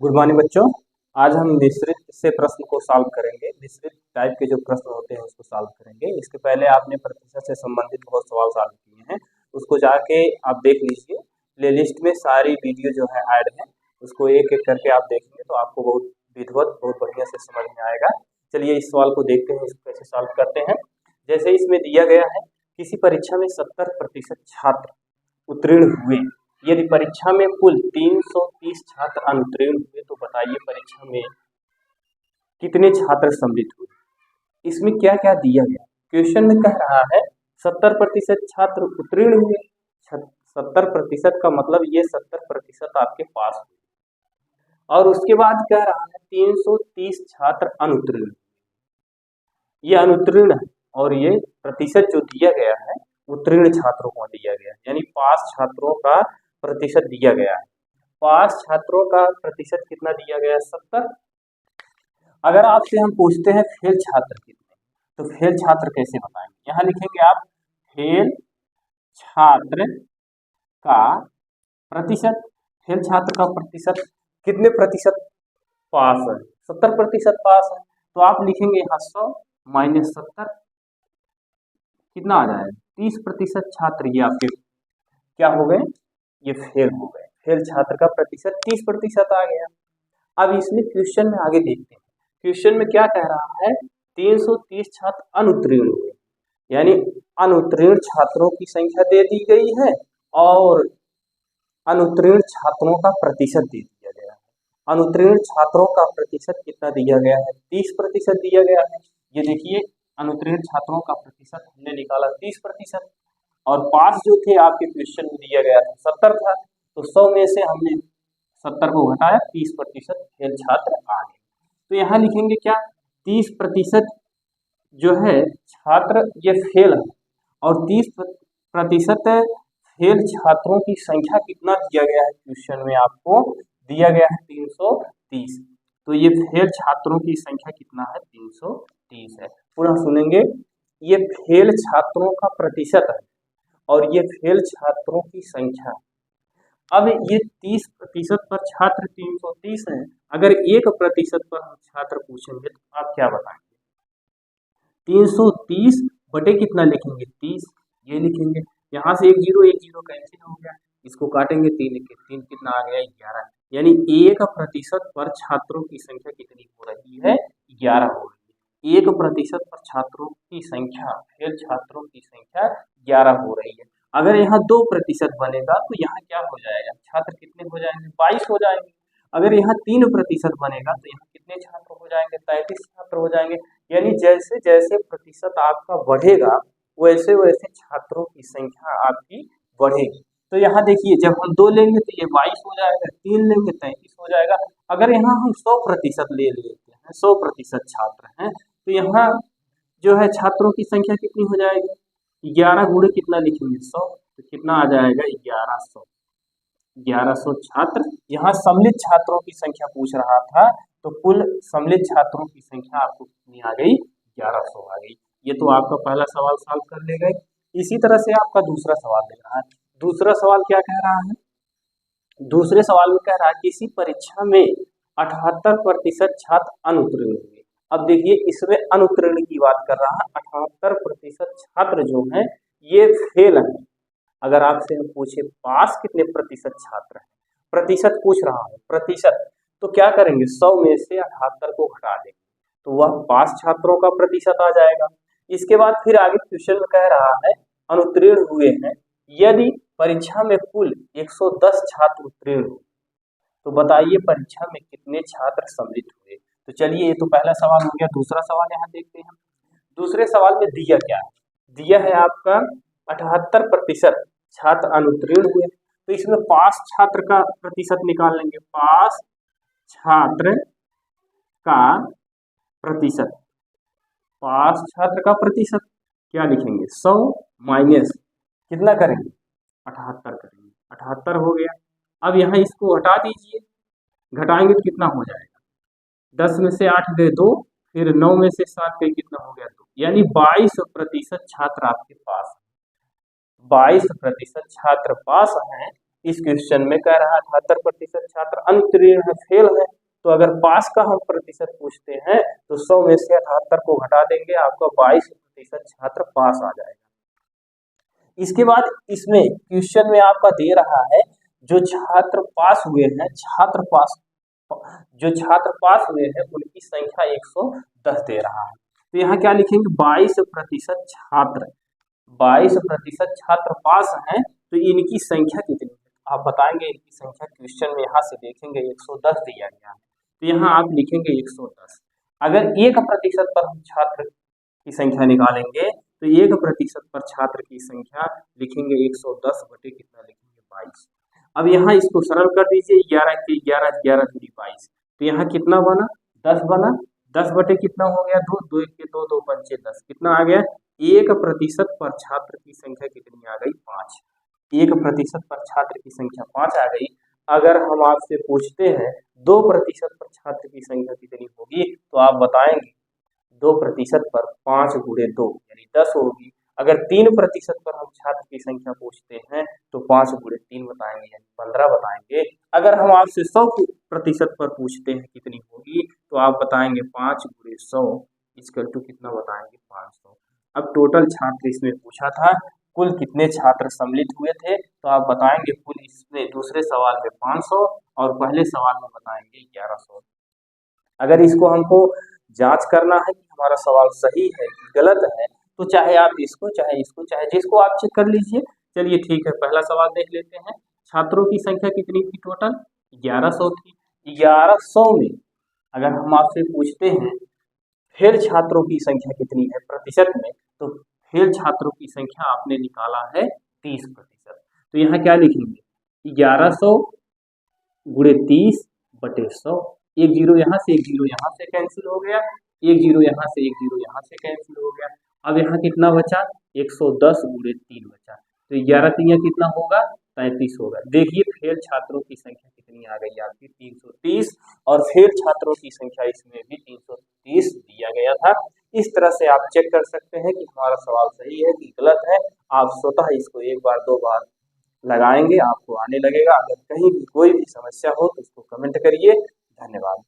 Good morning बच्चों। आज हम मिश्रित से प्रश्न को सॉल्व करेंगे। मिश्रित टाइप के जो प्रश्न होते हैं उसको सॉल्व करेंगे। इसके पहले आपने प्रतिशत से संबंधित बहुत सवाल सॉल्व किए हैं, उसको जाके आप देख लीजिए। प्लेलिस्ट में सारी वीडियो जो है ऐड है, उसको एक एक करके आप देखेंगे तो आपको बहुत विधिवत बहुत बढ़िया से समझ में आएगा। चलिए इस सवाल को देखते हैं, इसको कैसे सॉल्व करते हैं। जैसे इसमें दिया गया है, किसी परीक्षा में 70% छात्र उत्तीर्ण हुए। यदि परीक्षा में कुल 330 छात्र अनुत्तीर्ण हुए तो बताइए परीक्षा में कितने छात्र सम्मिलित हुए। इसमें क्या क्या दिया गया, क्वेश्चन में कह रहा है 70% छात्र उत्तीर्ण हुए। 70% का मतलब ये 70% आपके पास हुए, और उसके बाद कह रहा है 330 छात्र अनुत्तीर्ण। ये अनुत्तीर्ण है और ये प्रतिशत जो दिया गया है उत्तीर्ण छात्रों को दिया गया है, यानी पास छात्रों का प्रतिशत दिया गया है। पास छात्रों का प्रतिशत कितना दिया गया है? 70। अगर आपसे हम पूछते हैं फेल छात्र कितने, तो फेल छात्र कैसे बताएंगे? यहाँ लिखेंगे आप फेल छात्र का प्रतिशत। फेल छात्र का प्रतिशत कितने प्रतिशत पास है? 70% पास है। तो आप लिखेंगे यहाँ 100 माइनस 70 कितना आ जाएगा? 30% छात्र ये आपके क्या हो गए? ये फेल हो गए। फेल छात्र का प्रतिशत 30% आ गया। अब इसमें क्वेश्चन में आगे देखते हैं। क्वेश्चन में क्या कह रहा है? 330 छात्र अनुत्तीर्ण हुए, यानी अनुत्तीर्ण छात्रों की संख्या दे दी गई है और अनुत्तीर्ण छात्रों का प्रतिशत दे दिया गया है। अनुत्तीर्ण छात्रों का प्रतिशत कितना दिया गया है? 30% दिया गया है। ये देखिए अनुत्तीर्ण छात्रों का प्रतिशत हमने निकाला 30%, और पास जो थे आपके क्वेश्चन में दिया गया था 70 था, तो 100 में से हमने 70 को घटाया, 30% फेल छात्र आ गए। तो यहाँ लिखेंगे क्या? 30% जो है छात्र ये फेल है, और 30% फेल छात्रों की संख्या कितना दिया गया है? क्वेश्चन में आपको दिया गया है 330। तो ये फेल छात्रों की संख्या कितना है? 330 है। पुनः सुनेंगे, ये फेल छात्रों का प्रतिशत है और ये फेल छात्रों की संख्या। अब ये 30% पर छात्र 330 हैं। अगर 1% पर हम छात्र पूछेंगे तो आप क्या बताएंगे? 330 बटे कितना लिखेंगे? 30। ये लिखेंगे, यहाँ से एक जीरो कैंसिल हो गया, इसको काटेंगे 3 के 3 कितना आ गया? 11। यानी 1% पर छात्रों की संख्या कितनी हो रही है? 11 हो रही है। 1% पर छात्रों की संख्या, फेल छात्रों की संख्या 11 हो रही है। अगर यहाँ 2% बनेगा तो यहाँ क्या हो जाएगा? छात्र कितने हो जाएंगे? 22 हो जाएंगे। अगर यहाँ 3% बनेगा तो यहाँ कितने छात्र हो जाएंगे? 33 छात्र हो जाएंगे। यानी जैसे जैसे प्रतिशत आपका बढ़ेगा वैसे वैसे छात्रों की संख्या आपकी बढ़ेगी। तो यहाँ देखिए, जब हम 2 लेंगे तो ये 22 हो जाएगा, 3 लेंगे 33 हो जाएगा। अगर यहाँ हम 100% ले लेते हैं, 100% छात्र हैं, तो यहाँ जो है छात्रों की संख्या कितनी हो जाएगी? 11 गुणे कितना लिखेंगे? 100, तो कितना आ जाएगा? 1100। 1100 छात्र। यहाँ सम्मिलित छात्रों की संख्या पूछ रहा था, तो कुल सम्मिलित छात्रों की संख्या आपको कितनी आ गई? 1100 आ गई। ये तो आपका पहला सवाल सॉल्व कर ले गए। इसी तरह से आपका दूसरा सवाल दे रहा है। दूसरा सवाल क्या कह रहा है? दूसरे सवाल में कह रहा है किसी परीक्षा में 78% छात्र अनुत्तीर्ण हुए। अब देखिए इसमें अनुत्तीर्ण की बात कर रहा है। 78% छात्र जो है ये फेल है। अगर आपसे हम पूछे पास कितने प्रतिशत छात्र हैं, प्रतिशत पूछ रहा हूँ, प्रतिशत, तो क्या करेंगे? 100 में से 78 को घटा देंगे तो वह पास छात्रों का प्रतिशत आ जाएगा। इसके बाद फिर आगे क्वेश्चन में कह रहा है अनुत्तीर्ण हुए हैं, यदि परीक्षा में कुल 110 छात्र उत्तीर्ण हुए तो बताइए परीक्षा में कितने छात्र सम्मिलित हुए। तो चलिए ये तो पहला सवाल हो गया। दूसरा सवाल यहाँ देखते हैं। दूसरे सवाल में दिया क्या है? दिया है आपका 78% छात्र अनुत्तीर्ण हुए, तो इसमें पास छात्र का प्रतिशत निकाल लेंगे। पास छात्र का प्रतिशत, पास छात्र का प्रतिशत क्या लिखेंगे? 100 माइनस कितना करेंगे? 78 करेंगे। 78 हो गया। अब यहाँ इसको हटा दीजिए, घटाएंगे तो कितना हो जाएगा? 10 में से 8 गए 2, फिर 9 में से 7 गए कितना हो गया? 2। यानी 22% छात्र आपके पास है। 22% छात्र पास हैं, इस क्वेश्चन में कह रहा है 78% छात्र अनुत्तीर्ण है, फेल है। तो अगर पास का हम प्रतिशत पूछते हैं तो 100 में से 78 को घटा देंगे, आपका 22% छात्र पास आ जाएगा। इसके बाद इसमें क्वेश्चन में आपका दे रहा है जो छात्र पास हुए हैं, जो छात्र पास हुए हैं उनकी संख्या 110 दे रहा है। तो यहाँ क्या लिखेंगे, 22% छात्र, 22% छात्र पास हैं, तो इनकी संख्या कितनी है आप बताएंगे। इनकी संख्या क्वेश्चन में यहाँ से देखेंगे 110 दिया गया है, तो यहाँ आप लिखेंगे 110। अगर 1% पर हम छात्र की संख्या निकालेंगे तो 1% पर छात्र की संख्या लिखेंगे 110 बटे कितना लिखेंगे 22। अब यहाँ इसको सरल कर दीजिए, 11 के 11 11 दूनी 22, तो यहाँ कितना बना 10 बना, 10 बटे कितना हो गया 2, 2 के 2 2 पंचे 10, कितना आ गया 1% पर छात्र की संख्या कितनी आ गई 5। 1% पर छात्र की संख्या 5 आ गई। अगर हम आपसे पूछते हैं 2% पर छात्र की संख्या कितनी होगी तो आप बताएंगे 2% पर 5 गुणे 2 यानी 10 होगी। अगर 3% पर हम छात्र की संख्या पूछते हैं तो 5 गुणे 3 बताएंगे यानी 15 बताएंगे। अगर हम आपसे 100% पर पूछते हैं कितनी होगी तो आप बताएंगे 5 गुणे 100 इक्वल टू कितना बताएंगे 500। अब टोटल छात्र इसमें पूछा था कुल कितने छात्र सम्मिलित हुए थे, तो आप बताएंगे कुल इसमें दूसरे सवाल में 500 और पहले सवाल में बताएंगे 1100। अगर इसको हमको जांच करना है कि हमारा सवाल सही है कि गलत है तो चाहे आप इसको चाहे इसको चाहे जिसको आप चेक कर लीजिए। चलिए ठीक है, पहला सवाल देख लेते हैं। छात्रों की संख्या कितनी थी टोटल 1100 थी। 1100 में अगर हम आपसे पूछते हैं फेल छात्रों की संख्या कितनी है प्रतिशत में, तो फेल छात्रों की संख्या आपने निकाला है 30%। तो यहाँ क्या लिखेंगे 1100 गुणे 30 बटे 100, एक जीरो यहाँ से एक जीरो यहाँ से कैंसिल हो गया, एक जीरो यहाँ से एक जीरो यहाँ से कैंसिल हो गया। अब यहाँ कितना बचा 110 गुणे 3 बचा, तो 11 3 कितना होगा 33 होगा। देखिए फेल छात्रों की संख्या कितनी आ गई आपकी 330, और फेल छात्रों की संख्या इसमें भी 330 दिया गया था। इस तरह से आप चेक कर सकते हैं कि हमारा सवाल सही है कि गलत है। आप स्वतः इसको एक बार दो बार लगाएंगे आपको आने लगेगा। अगर कहीं भी कोई भी समस्या हो तो उसको कमेंट करिए। धन्यवाद।